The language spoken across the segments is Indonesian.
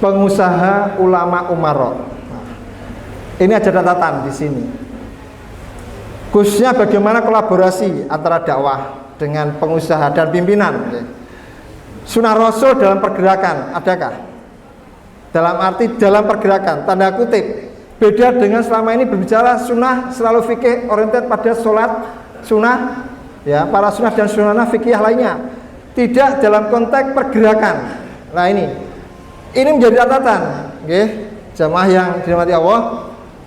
pengusaha, ulama, umaro. Ini ada catatan di sini. Khususnya bagaimana kolaborasi antara dakwah dengan pengusaha dan pimpinan. Sunnah Rasul dalam pergerakan adakah? Dalam arti dalam pergerakan, tanda kutip. Beda dengan selama ini berbicara sunnah selalu fikih oriented pada sholat sunnah, ya, para sunnah dan sunnah fikih lainnya. Tidak dalam konteks pergerakan. Nah ini menjadi catatan, okay, jamaah yang dirahmati Allah,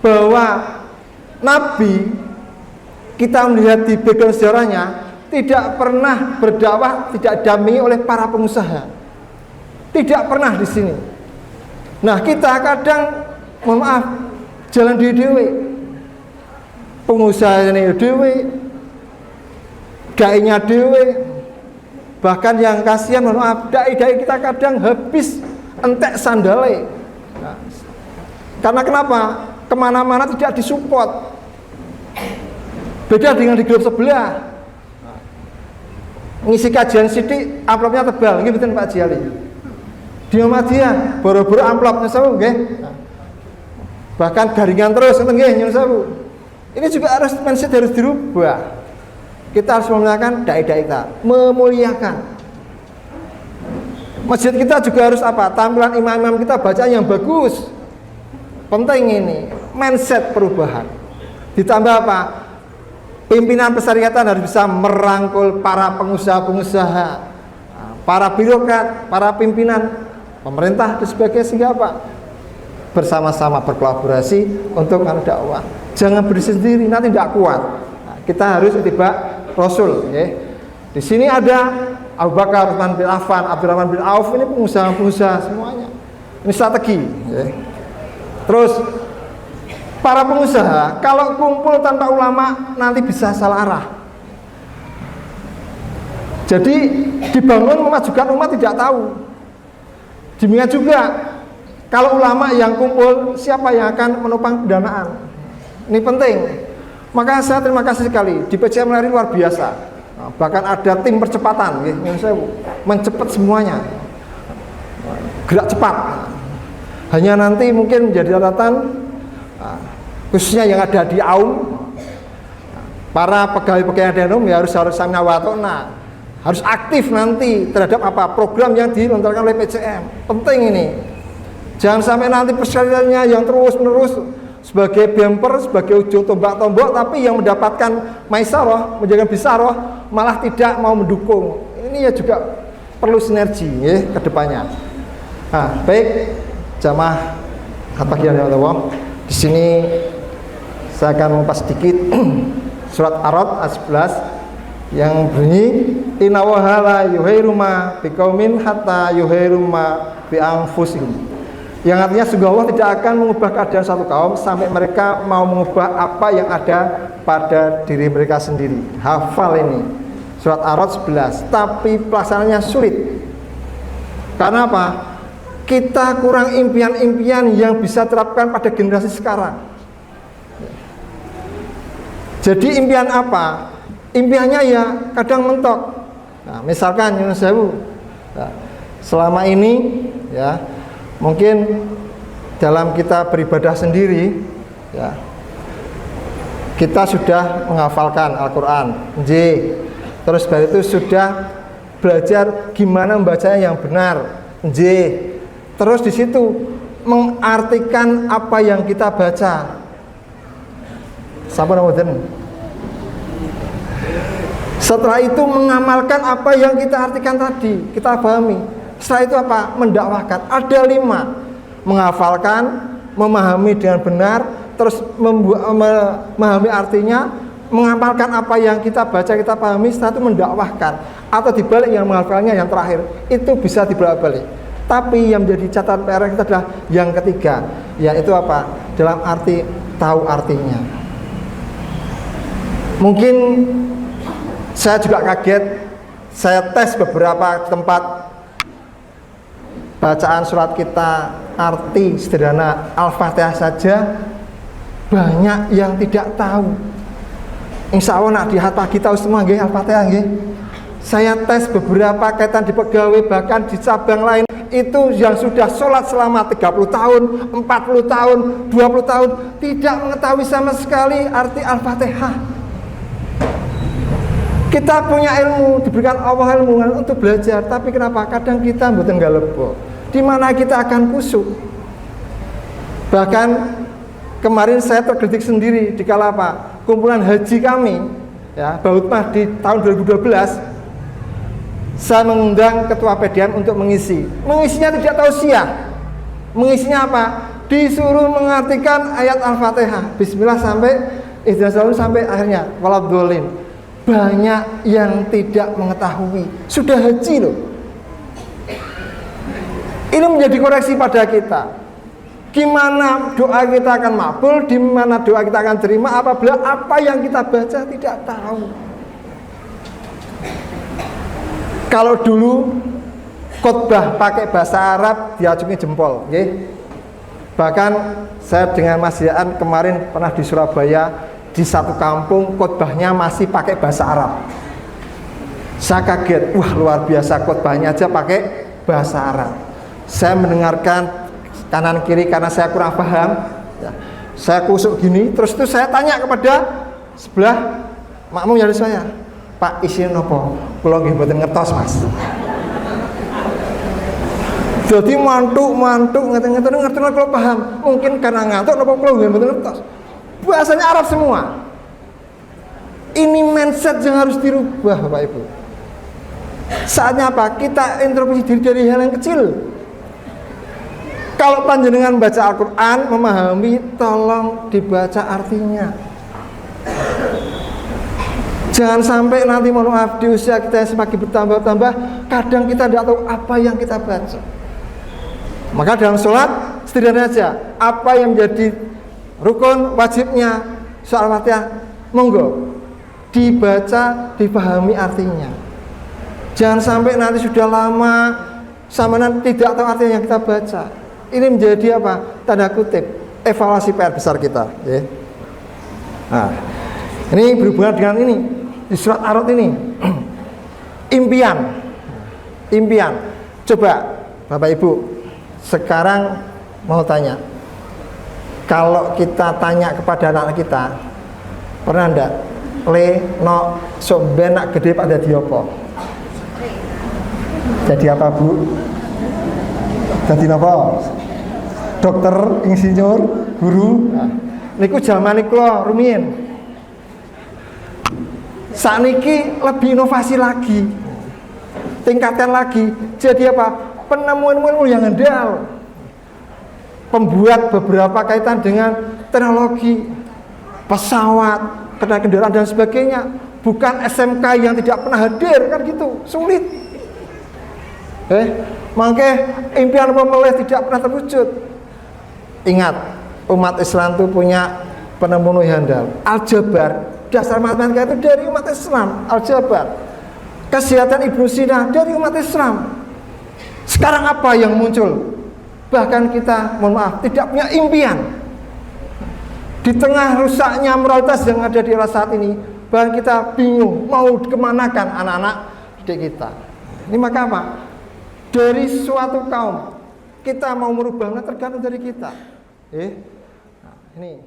bahwa Nabi, kita melihat di background sejarahnya, tidak pernah berdakwah tidak didampingi oleh para pengusaha. Tidak pernah di sini. Nah kita kadang, mohon maaf, jalan dewe, pengusaha ini dewe, dai-nya dewe. Bahkan yang kasihan, mohon maaf, dai-dai kita kadang habis entek sandale. Nah, karena kenapa? Kemana-mana tidak disupport. Beda dengan di grup sebelah. Ngisi kajian sidik, amplopnya tebal, gitu betul Pak Jiali. Di Muhammadiyah, boro-boro amplopnya sawu, nggih. Bahkan garingan terus, nggih, nyuwun sewu. Ini juga harus mindset harus dirubah. Kita harus memuliakan dai-dai kita, memuliakan. Masjid kita juga harus apa? Tampilan imam-imam kita bacaan yang bagus. Penting ini, mindset perubahan. Ditambah apa? Pimpinan persyariatan harus bisa merangkul para pengusaha-pengusaha, para birokrat, para pimpinan pemerintah dan sebagainya, sehingga apa? Bersama-sama berkolaborasi untuk dakwah. Jangan berdiri sendiri, nanti tidak kuat. Nah, kita harus ittiba Rasul, ya. Di sini ada Abu Bakar, Utsman bin Affan, Abdurrahman bin Auf, ini pengusaha-pengusaha semuanya. Ini strategi, ya. Terus para pengusaha kalau kumpul tanpa ulama nanti bisa salah arah. Jadi dibangun memajukan umat tidak tahu. Demikian juga kalau ulama yang kumpul, siapa yang akan menopang pendanaan? Ini penting. Maka saya terima kasih sekali di PCM Lari luar biasa. Nah, bahkan ada tim percepatan, mencepat semuanya, gerak cepat. Hanya nanti mungkin menjadi catatan, khususnya yang ada di AUM, para pegawai-pegawai AUM ya harus samina wa ta'na, harus aktif nanti terhadap apa program yang dilontarkan oleh PCM. Penting ini. Jangan sampai nanti persyaratannya yang terus-menerus sebagai bumper, sebagai ujung tombak-tombak, tapi yang mendapatkan maisarah, menjaga bisarah, malah tidak mau mendukung. Ini ya juga perlu sinergi ya ke depannya. Nah, baik jamaah bagian yang Allah. Di sini saya akan mengupas sedikit surat Ar-Ra'd ayat 11 yang bunyi inna wahala yuhairu ma biqaumin hatta yuhairu ma bi anfusihim. Yang artinya sungguh Allah tidak akan mengubah keadaan satu kaum sampai mereka mau mengubah apa yang ada pada diri mereka sendiri. Hafal ini surat Ar-Ra'd 11. Tapi pelaksanaannya sulit. Karena apa? Kita kurang impian-impian yang bisa terapkan pada generasi sekarang. Jadi impian apa? Impiannya ya kadang mentok. Nah, misalkan Yunus Sewu, nah, selama ini ya mungkin dalam kita beribadah sendiri ya kita sudah menghafalkan Al-Quran, terus dari itu sudah belajar gimana membacanya yang benar, terus di situ mengartikan apa yang kita baca. Setelah itu mengamalkan apa yang kita artikan tadi, kita pahami. Setelah itu apa? Mendakwahkan. Ada 5: menghafalkan, memahami dengan benar, terus memahami artinya, mengamalkan apa yang kita baca, kita pahami, setelah itu mendakwahkan. Atau dibalik yang menghafalnya yang terakhir, itu bisa dibolak-balik. Tapi yang menjadi catatan PR kita adalah yang ketiga, yaitu apa? Dalam arti tahu artinya. Mungkin saya juga kaget, saya tes beberapa tempat bacaan surat kita, arti sederhana Al-Fatihah saja banyak yang tidak tahu. Insya Allah nak di hati kita semua nggih Al-Fatihah nggih. Saya tes beberapa kaitan di pegawai, bahkan di cabang lain, itu yang sudah sholat selama 30 tahun, 40 tahun, 20 tahun, tidak mengetahui sama sekali arti Al-Fatihah. Kita punya ilmu, diberikan Allah ilmu untuk belajar, tapi kenapa kadang kita mboten galebo, di mana kita akan kusuk. Bahkan kemarin saya tergelitik sendiri di kala apa? Kumpulan haji kami, ya, Bautmah di tahun 2012, saya mengundang ketua PDM untuk mengisi. Mengisinya tidak tausiah. Mengisinya apa? Disuruh mengartikan ayat Al-Fatihah, Bismillah sampai ihdinas shiratal sampai akhirnya waladhdallin. Banyak yang tidak mengetahui. Sudah haji loh. Ini menjadi koreksi pada kita. Gimana doa kita akan makbul, di mana doa kita akan terima apabila apa yang kita baca tidak tahu. Kalau dulu khotbah pakai bahasa Arab diacungi jempol, okay? Bahkan saya dengan Mas Yaan kemarin pernah di Surabaya, di satu kampung khotbahnya masih pakai bahasa Arab. Saya kaget, wah luar biasa, khotbahnya aja pakai bahasa Arab. Saya mendengarkan kanan kiri karena saya kurang paham, ya. Saya kusuk gini, terus itu saya tanya kepada sebelah makmum dari saya, Pak isinya nopo? Kalau nggih mboten ngertos Mas. Jadi mantuk ngerti kalau paham. Mungkin karena ngantuk nopo kalau nggih mboten ngertos. Bahasanya Arab semua. Ini mindset yang harus dirubah Bapak Ibu. Saatnya apa? Kita introspeksi diri dari hal yang kecil. Kalau panjenengan baca Al-Quran, memahami, tolong dibaca artinya. Jangan sampai nanti mohon maaf di usia kita yang semakin bertambah-tambah, kadang kita tidak tahu apa yang kita baca. Maka dalam sholat setidaknya aja apa yang menjadi rukun wajibnya soal Fatihah, monggo dibaca, dipahami artinya. Jangan sampai nanti sudah lama sama nanti tidak tahu artinya yang kita baca. Ini menjadi apa? Tanda kutip evaluasi PR besar kita, ya. Nah, ini berhubungan dengan ini di surat Ar-Ra'd ini. Impian. Coba Bapak Ibu sekarang mau tanya. Kalau kita tanya kepada anak kita, pernah ndak no sok benak gede pada diopo? Jadi apa Bu? Jadi apa? Dokter, insinyur, guru. Nah, niku zaman niku rumiyin. Sakniki lebih inovasi lagi, tingkatkan lagi. Jadi apa? Penemuan-penemuan yang handal, pembuat beberapa kaitan dengan teknologi, pesawat, kendaraan dan sebagainya. Bukan SMK yang tidak pernah hadir kan gitu, sulit. Makanya impian pemelih tidak pernah terwujud. Ingat, umat Islam itu punya penemu yang handal. Aljabar, dasar matematika itu dari umat Islam. Aljabar, kesehatan Ibnu Sina dari umat Islam. Sekarang apa yang muncul? Bahkan kita, mohon maaf, tidak punya impian. Di tengah rusaknya moralitas yang ada di era saat ini, bahkan kita bingung mau kemanakan anak-anak didik kita. Ini maka apa? Dari suatu kaum kita mau merubahnya tergantung dari kita. Nah, ini